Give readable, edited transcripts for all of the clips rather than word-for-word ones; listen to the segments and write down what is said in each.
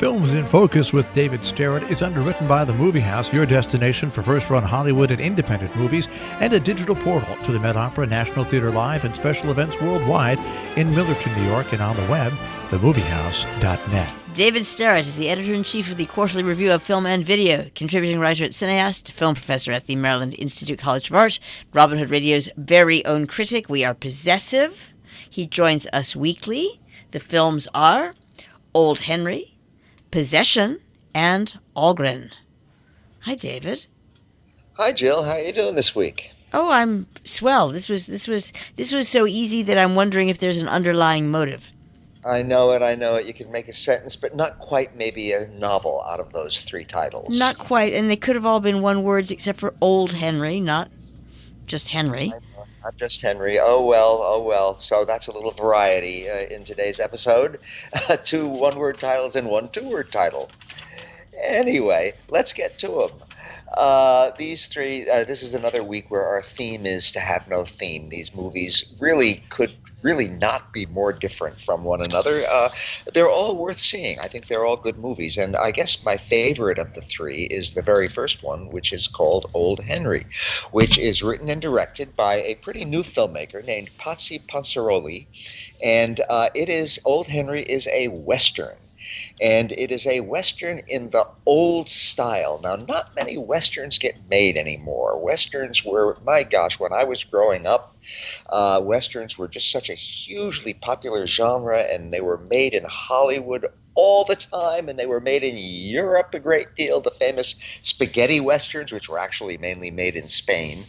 Films in Focus with David Sterritt is underwritten by The Movie House, your destination for first-run Hollywood and independent movies, and a digital portal to the Met Opera, National Theater Live, and special events worldwide in Millerton, New York, and on the web, themoviehouse.net. David Sterritt is the editor-in-chief of the Quarterly Review of Film and Video, contributing writer at Cineast, film professor at the Maryland Institute College of Art, Robin Hood Radio's very own critic. We are possessive. He joins us weekly. The films are Old Henry, Possession, and Algren. Hi, David. Hi, Jill. How are you doing this week? Oh, I'm swell. This was so easy that I'm wondering if there's an underlying motive. I know it. You can make a sentence, but not quite maybe a novel out of those three titles. Not quite, and they could have all been one words except for Old Henry, not just Henry. Not just Henry. Oh, well. So that's a little variety in today's episode. 2 one-word titles and 1 two-word title. Anyway, let's get to them. These three, this is another week where our theme is to have no theme. These movies could not be more different from one another. They're all worth seeing. I think they're all good movies. And I guess my favorite of the three is the very first one, which is called Old Henry, which is written and directed by a pretty new filmmaker named Patsy Pansaroli. And Old Henry is a Western. And it is a Western in the old style. Now, not many Westerns get made anymore. Westerns were, my gosh, when I was growing up, Westerns were just such a hugely popular genre, and they were made in Hollywood all the time, and they were made in Europe a great deal, the famous spaghetti westerns, which were actually mainly made in Spain,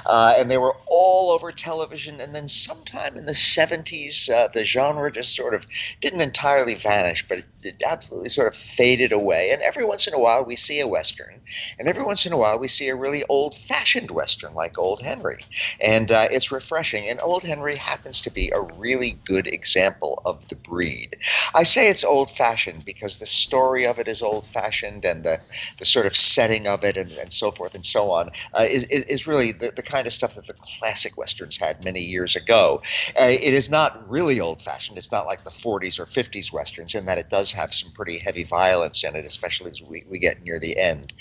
and they were all over television. And then sometime in the 70s, the genre just sort of didn't entirely vanish, but it absolutely sort of faded away. And every once in a while we see a western, and every once in a while we see a really old-fashioned western like Old Henry, and it's refreshing. And Old Henry happens to be a really good example of the breed. I say it's old-fashioned because the story of it is old-fashioned, and the sort of setting of it and so forth and so on is really the kind of stuff that the classic westerns had many years ago. It is not really old-fashioned. It's not like the 40s or 50s westerns in that it does have some pretty heavy violence in it, especially as we get near the end.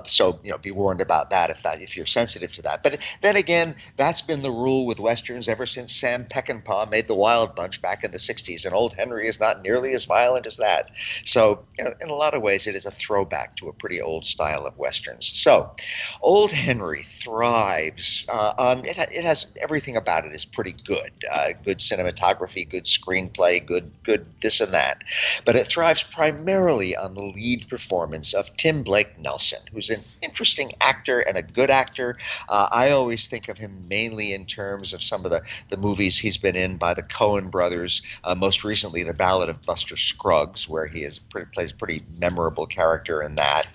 So be warned about that if you're sensitive to that. But then again, that's been the rule with westerns ever since Sam Peckinpah made The Wild Bunch back in the 60s, and Old Henry is not nearly as violent as that. So in a lot of ways, it is a throwback to a pretty old style of westerns. So Old Henry thrives on it has everything about it is pretty good. Good cinematography, good screenplay, good this and that. But it thrives primarily on the lead performance of Tim Blake Nelson, who's an interesting actor and a good actor. I always think of him mainly in terms of some of the movies he's been in by the Coen brothers, most recently The Ballad of Buster Scruggs, where he plays a pretty memorable character in that.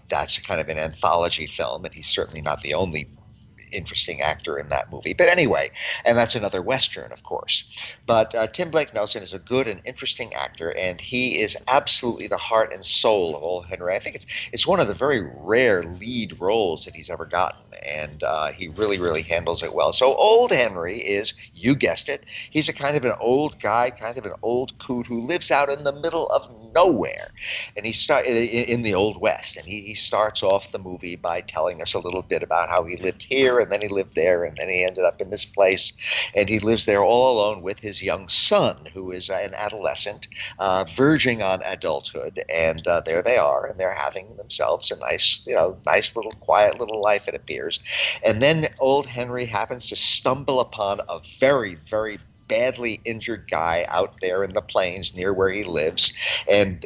That's kind of an anthology film, and he's certainly not the only interesting actor in that movie. But anyway, and that's another Western, of course. But Tim Blake Nelson is a good and interesting actor, and he is absolutely the heart and soul of Old Henry. I think it's one of the very rare lead roles that he's ever gotten, and he really, really handles it well. So Old Henry is, you guessed it, he's a kind of an old guy, kind of an old coot who lives out in the middle of nowhere, and he in the Old West, and he starts off the movie by telling us a little bit about how he lived here, and then he lived there, and then he ended up in this place, and he lives there all alone with his young son, who is an adolescent, verging on adulthood, and there they are, and they're having themselves a nice little quiet little life, it appears. And then Old Henry happens to stumble upon a very, very badly injured guy out there in the plains near where he lives, and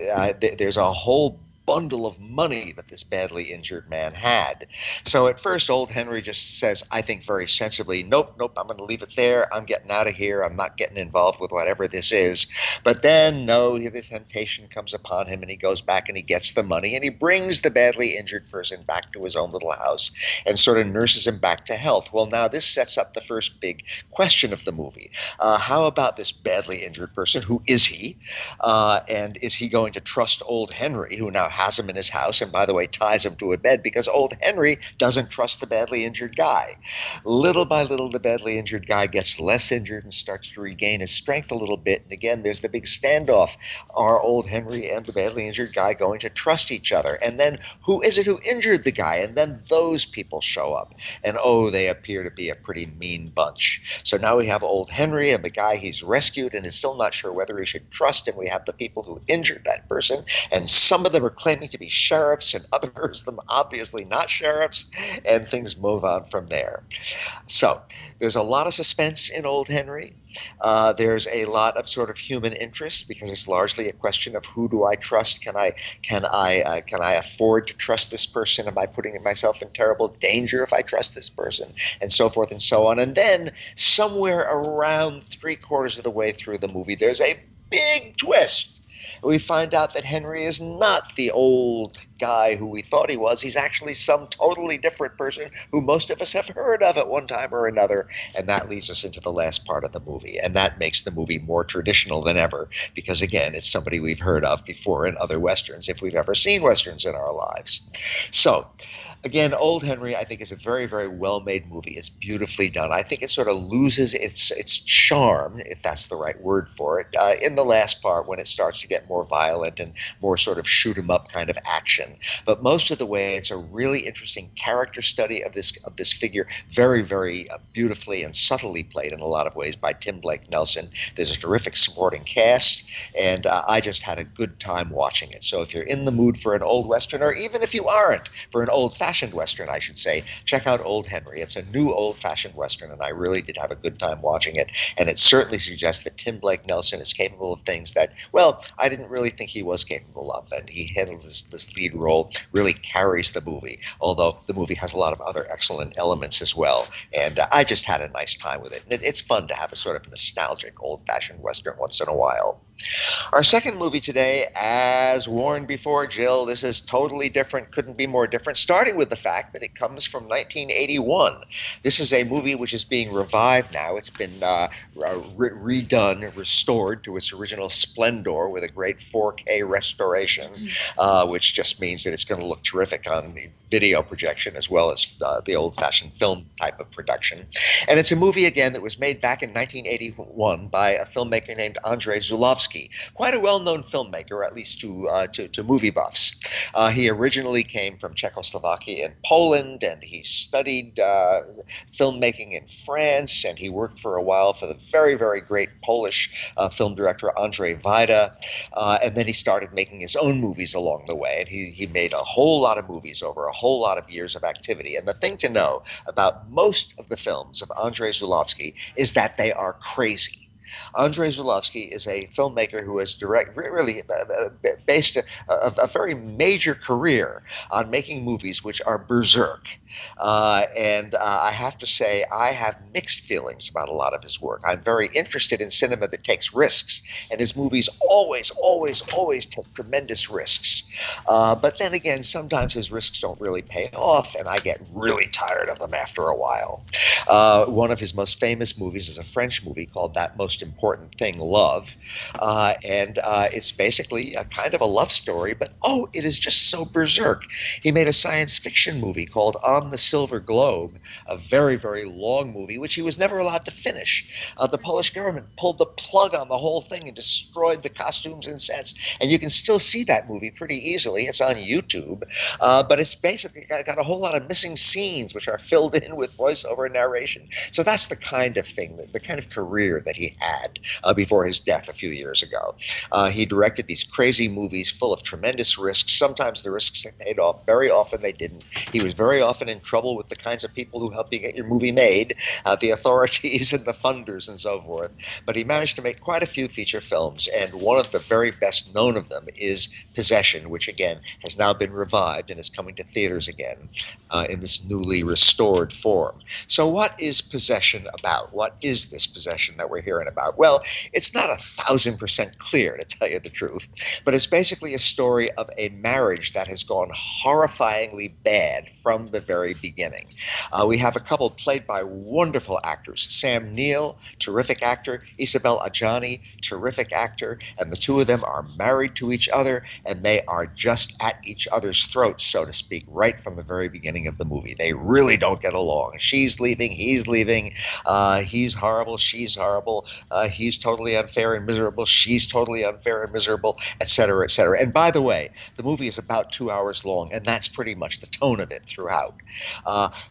there's a whole bundle of money that this badly injured man had. So at first, Old Henry just says, I think very sensibly, nope, I'm going to leave it there. I'm getting out of here. I'm not getting involved with whatever this is. But then, no, the temptation comes upon him, and he goes back and he gets the money, and he brings the badly injured person back to his own little house and sort of nurses him back to health. Well, now this sets up the first big question of the movie. How about this badly injured person? Who is he? And is he going to trust Old Henry, who now has him in his house, and by the way, ties him to a bed because old Henry doesn't trust the badly injured guy. Little by little, the badly injured guy gets less injured and starts to regain his strength a little bit. And again, there's the big standoff. Are old Henry and the badly injured guy going to trust each other? And then who is it who injured the guy? And then those people show up. And oh, they appear to be a pretty mean bunch. So now we have old Henry and the guy he's rescued and is still not sure whether he should trust him. We have the people who injured that person, and some of them are claiming to be sheriffs and others of them obviously not sheriffs, and things move on from there. So there's a lot of suspense in old Henry. There's a lot of sort of human interest because it's largely a question of who do I trust? Can I afford to trust this person? Am I putting myself in terrible danger if I trust this person? And so forth and so on. And then somewhere around 3/4 of the way through the movie, there's a big twist. We find out that Henry is not the old guy who we thought he was. He's actually some totally different person who most of us have heard of at one time or another. And that leads us into the last part of the movie. And that makes the movie more traditional than ever because, again, it's somebody we've heard of before in other Westerns, if we've ever seen Westerns in our lives. So, again, Old Henry, I think, is a very, very well-made movie. It's beautifully done. I think it sort of loses its charm, if that's the right word for it, in the last part when it starts to get more violent and more sort of shoot-'em-up kind of action. But most of the way, it's a really interesting character study of this figure, very, very beautifully and subtly played in a lot of ways by Tim Blake Nelson. There's a terrific supporting cast, and I just had a good time watching it. So if you're in the mood for an old Western, or even if you aren't, for an old-fashioned Western, I should say, check out Old Henry. It's a new old-fashioned Western, and I really did have a good time watching it. And it certainly suggests that Tim Blake Nelson is capable of things that, well, I didn't really think he was capable of, and he handles this lead role, really carries the movie, although the movie has a lot of other excellent elements as well. And I just had a nice time with it. And it's fun to have a sort of nostalgic old-fashioned Western once in a while. Our second movie today, as warned before, Jill, this is totally different, couldn't be more different, starting with the fact that it comes from 1981. This is a movie which is being revived now. It's been redone, restored to its original splendor with a great 4K restoration, which just means that it's going to look terrific on video projection as well as the old-fashioned film type of production. And it's a movie, again, that was made back in 1981 by a filmmaker named Zulovsky. Quite a well-known filmmaker, at least to movie buffs. He originally came from Czechoslovakia and Poland, and he studied filmmaking in France, and he worked for a while for the very, very great Polish film director Andrzej Wajda, and then he started making his own movies along the way, and he made a whole lot of movies over a whole lot of years of activity. And the thing to know about most of the films of Andrzej Zulovsky is that they are crazy. Andrzej Zulovsky is a filmmaker who has really based a very major career on making movies which are berserk. And I have to say, I have mixed feelings about a lot of his work. I'm very interested in cinema that takes risks, and his movies always take tremendous risks. But then again, sometimes his risks don't really pay off, and I get really tired of them after a while. One of his most famous movies is a French movie called That Most Important Thing, Love. And it's basically a kind of a love story, but it is just so berserk. He made a science fiction movie called On the Silver Globe, a very, very long movie, which he was never allowed to finish. The Polish government pulled the plug on the whole thing and destroyed the costumes and sets. And you can still see that movie pretty easily. It's on YouTube. But it's basically got a whole lot of missing scenes, which are filled in with voiceover narration. So that's the kind of thing, the kind of career that he had before his death a few years ago. He directed these crazy movies full of tremendous risks. Sometimes the risks paid off. Very often they didn't. He was very often in trouble with the kinds of people who help you get your movie made, the authorities and the funders and so forth. But he managed to make quite a few feature films, and one of the very best known of them is Possession, which again has now been revived and is coming to theaters again in this newly restored form. So what is Possession about? What is this possession that we're hearing about? about? Well, it's not 1,000% clear, to tell you the truth, but it's basically a story of a marriage that has gone horrifyingly bad from the very beginning. We have a couple played by wonderful actors. Sam Neill, terrific actor. Isabel Adjani, terrific actor. And the two of them are married to each other, and they are just at each other's throats, so to speak, right from the very beginning of the movie. They really don't get along. She's leaving, he's leaving. He's horrible, she's horrible. He's totally unfair and miserable. She's totally unfair and miserable, etc., etc. And by the way, the movie is about 2 hours long, and that's pretty much the tone of it throughout.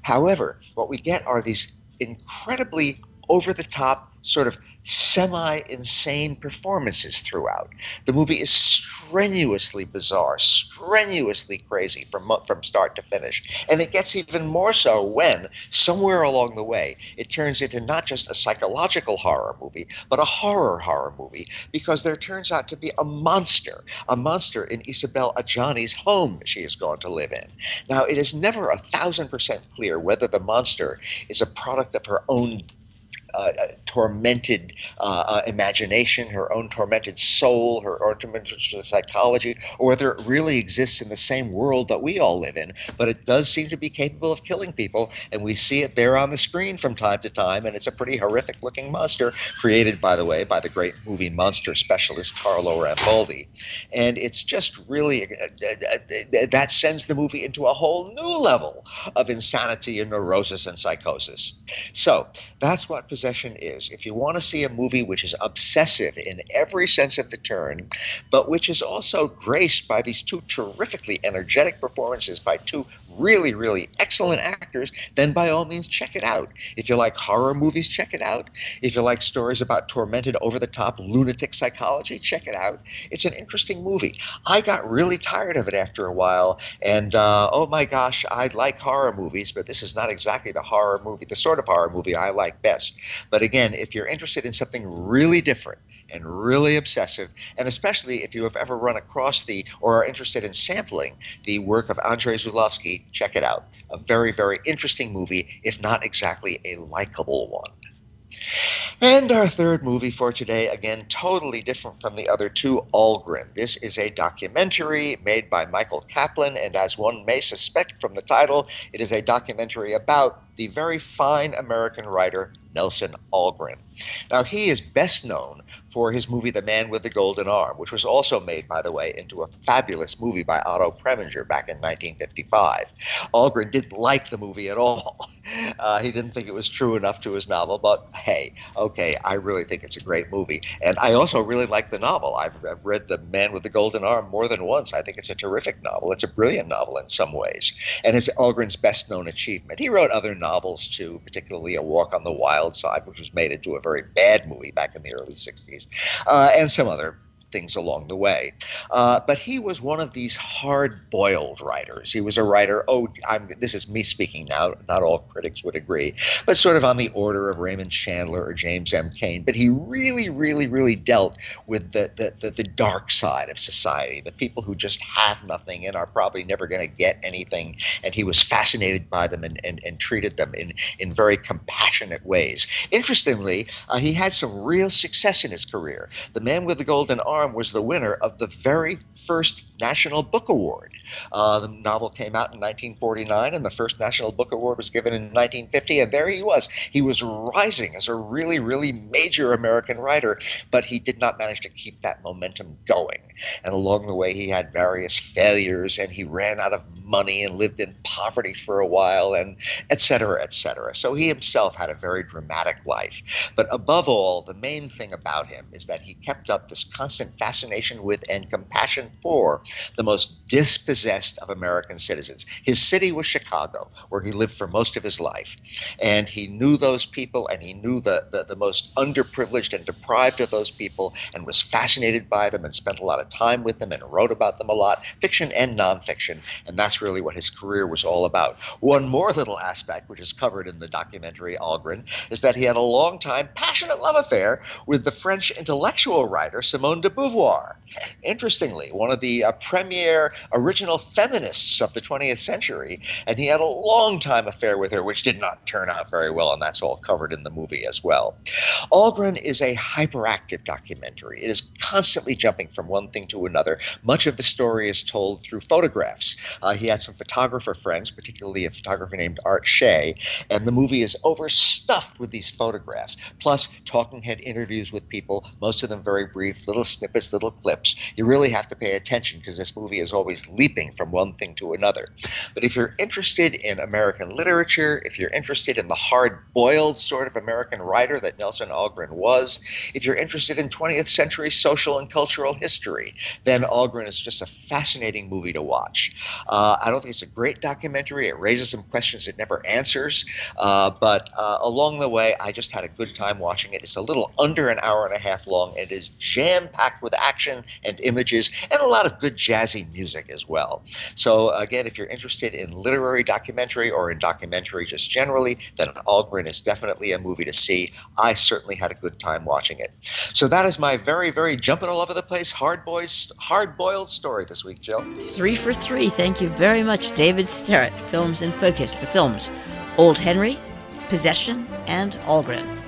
However, what we get are these incredibly over-the-top, sort of semi-insane performances throughout. The movie is strenuously bizarre, strenuously crazy from start to finish. And it gets even more so when, somewhere along the way, it turns into not just a psychological horror movie, but a horror movie, because there turns out to be a monster in Isabel Adjani's home that she has gone to live in. Now, it is never 1,000% clear whether the monster is a product of her own tormented imagination, her own tormented soul, her own tormented psychology, or whether it really exists in the same world that we all live in. But it does seem to be capable of killing people, and we see it there on the screen from time to time, and it's a pretty horrific-looking monster, created, by the way, by the great movie monster specialist Carlo Rambaldi. And it's just really, that sends the movie into a whole new level of insanity and neurosis and psychosis. So that's what Possession is. If you want to see a movie which is obsessive in every sense of the term, but which is also graced by these two terrifically energetic performances by two really, really excellent actors, then by all means check it out. If you like horror movies, check it out. If you like stories about tormented, over-the-top lunatic psychology, check it out. It's an interesting movie. I got really tired of it after a while, and oh my gosh, I like horror movies, but this is not exactly the horror movie, the sort of horror movie I like best. But again, if you're interested in something really different and really obsessive, and especially if you have ever run across or are interested in sampling the work of Andrei Zulovsky, check it out. A very, very interesting movie, if not exactly a likable one. And our third movie for today, again, totally different from the other two, Algren. This is a documentary made by Michael Kaplan, and as one may suspect from the title, it is a documentary about the very fine American writer Nelson Algren. Now, he is best known for his movie The Man with the Golden Arm, which was also made, by the way, into a fabulous movie by Otto Preminger back in 1955. Algren didn't like the movie at all. He didn't think it was true enough to his novel, but hey, okay, I really think it's a great movie. And I also really like the novel. I've read The Man with the Golden Arm more than once. I think it's a terrific novel. It's a brilliant novel in some ways, and it's Algren's best-known achievement. He wrote other novels, too, particularly A Walk on the Wild Side, which was made into a very bad movie back in the early 60s, and some other things along the way. But he was one of these hard-boiled writers. He was a writer, this is me speaking now, not all critics would agree, but sort of on the order of Raymond Chandler or James M. Cain. But he really, really, really dealt with the dark side of society, the people who just have nothing and are probably never going to get anything. And he was fascinated by them and treated them in very compassionate ways. Interestingly, he had some real success in his career. The Man with the Golden Arm was the winner of the very first National Book Award. The novel came out in 1949, and the first National Book Award was given in 1950, and there he was. He was rising as a really, really major American writer, but he did not manage to keep that momentum going. And along the way, he had various failures, and he ran out of money and lived in poverty for a while, and et cetera, et cetera. So he himself had a very dramatic life. But above all, the main thing about him is that he kept up this constant fascination with and compassion for the most dispossessed of American citizens. His city was Chicago, where he lived for most of his life. And he knew those people, and he knew the most underprivileged and deprived of those people, and was fascinated by them and spent a lot of time with them and wrote about them a lot, fiction and nonfiction. And that's that's really what his career was all about. One more little aspect, which is covered in the documentary Algren, is that he had a long-time passionate love affair with the French intellectual writer Simone de Beauvoir. Interestingly, one of the premier original feminists of the 20th century, and he had a long-time affair with her, which did not turn out very well, and that's all covered in the movie as well. Algren is a hyperactive documentary. It is constantly jumping from one thing to another. Much of the story is told through photographs. He had some photographer friends, particularly a photographer named Art Shea, and the movie is overstuffed with these photographs, plus talking head interviews with people, most of them very brief, little snippets, little clips. You really have to pay attention because this movie is always leaping from one thing to another. But if you're interested in American literature, if you're interested in the hard-boiled sort of American writer that Nelson Algren was, if you're interested in 20th century social and cultural history, then Algren is just a fascinating movie to watch. I don't think it's a great documentary. It raises some questions it never answers, but along the way, I just had a good time watching it. It's a little under an hour and a half long. It is jam-packed with action and images and a lot of good jazzy music as well. So again, if you're interested in literary documentary or in documentary just generally, then Algren is definitely a movie to see. I certainly had a good time watching it. So that is my very, very jumping all over the place, hard-boiled story this week, Jill. 3 for 3. Thank you very much, David Sterritt. Films in Focus. The films Old Henry, Possession, and Algren.